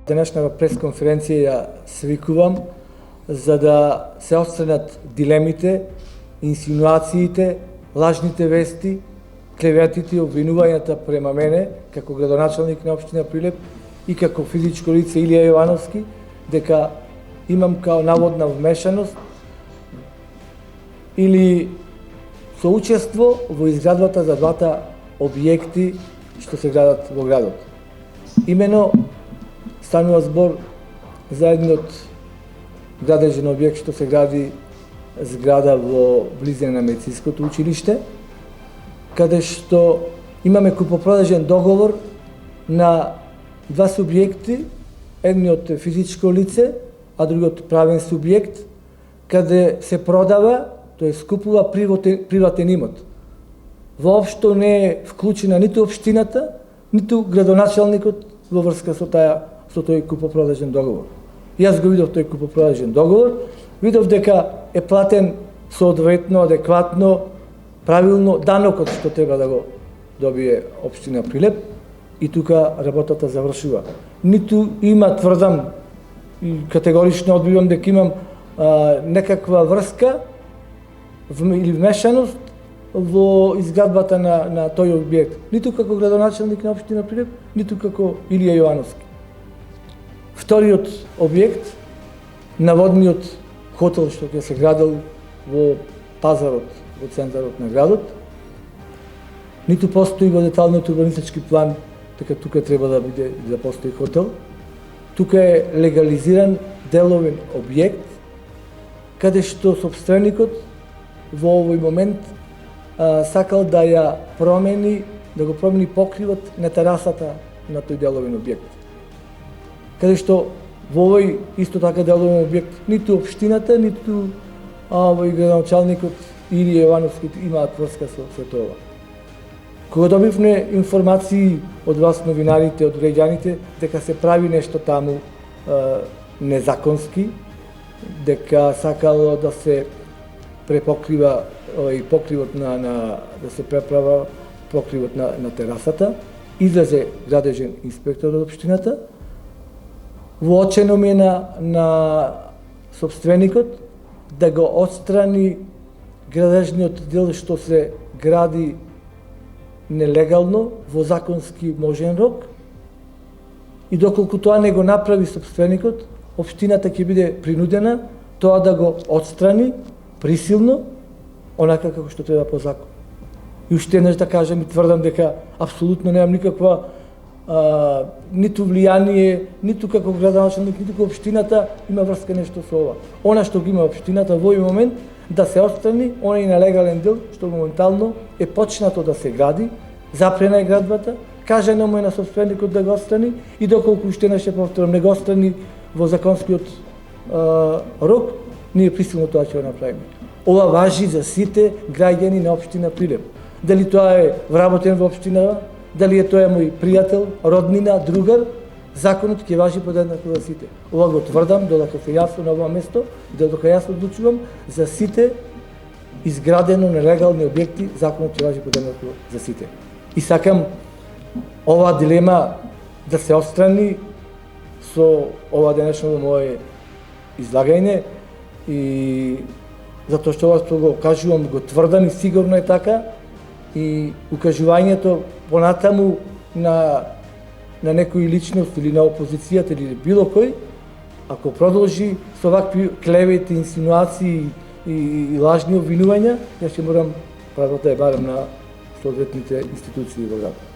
Денешната пресконференција ја свикувам за да се отстранат дилемите, инсинуациите, лажните вести, клеветите и обвинувањата према мене како градоначалник на општина Прилеп и како физичко лице Илија Јовановски дека имам као наводна вмешаност или соучество во изградбата за двата објекти што се градат во градот. Имено станува збор за едниот градежен објект што се гради зграда во близина на медицинското училиште, каде што имаме купопродажен договор на два субјекти, едниот е физичко лице, а другиот правен субјект, каде се продава, тоест купува приватен имот. Воопшто не е вклучена ниту општината, ниту градоначалникот во врска со тој купопродажен договор. Јас го видов тој купопродажен договор, видов дека е платен соодветно, адекватно, правилно данокот што треба да го добие општина Прилеп и тука работата завршува. Ниту има, тврдам и категорично одбивам дека имам некаква врска или вмешаност во изградбата на тој објект, ниту како градоначалник на општина Прилеп, ниту како Илија Јовановски. Вториот објект, наводниот хотел што ќе се градел во пазарот, во центарот на градот, ниту постои во деталниот урбанистички план дека тука треба да биде да постои хотел. Тука е легализиран деловен објект каде што собственикот во овој момент сакал да ја промени, да го промени покривот на терасата на тој деловен објект. Каде што во овој исто така деловен објект ниту општината, ниту овој градоначалникот Илија Јовановски имаат врска со тоа. Кога добивме информации од вас новинарите, од граѓаните, дека се прави нешто таму незаконски, дека сакало да се препокрива покривот да се преправа покривот на терасата, излезе градежен инспектор од општината, воочено ми е на собственикот да го отстрани градежниот дел што се гради нелегално во законски можен рок и доколку тоа не го направи собственикот, општината ќе биде принудена тоа да го отстрани присилно, онака како што треба по закон. И уште еднаш да кажам и тврдам дека апсолутно немам никаква ниту влијание, ниту како градоначалник, ниту како општината има врска нешто со ова. Она што ги има општината во овој момент да се отстрани онај нелегален дел што моментално е почнато да се гради, запрена е градбата, кажано му е на собственикот да го отстрани и доколку уште не ќе повторам не го отстрани во законскиот рок, ние присилно тоа ќе го направиме. Ова важи за сите граѓани на општина Прилеп. Дали тоа е вработен во општинава, дали е тоа мој пријател, роднина, другар, законот ќе важи подеднакво за сите. Ова го тврдам додека се јасно на ова место и додека јас одлучувам за сите изградено нелегални објекти, законот ќе важи подеднакво за сите. И сакам оваа дилема да се отстрани со ова денешно мое излагање и затоа што ова што го кажувам го тврдам и сигурно е така и укажувањето понатаму на некој личност или на опозицијата или било кој, ако продолжи со вакви клевети, инсинуации и лажни обвинувања, јас ќе морам правото да ја барам на соодветните институции во градот.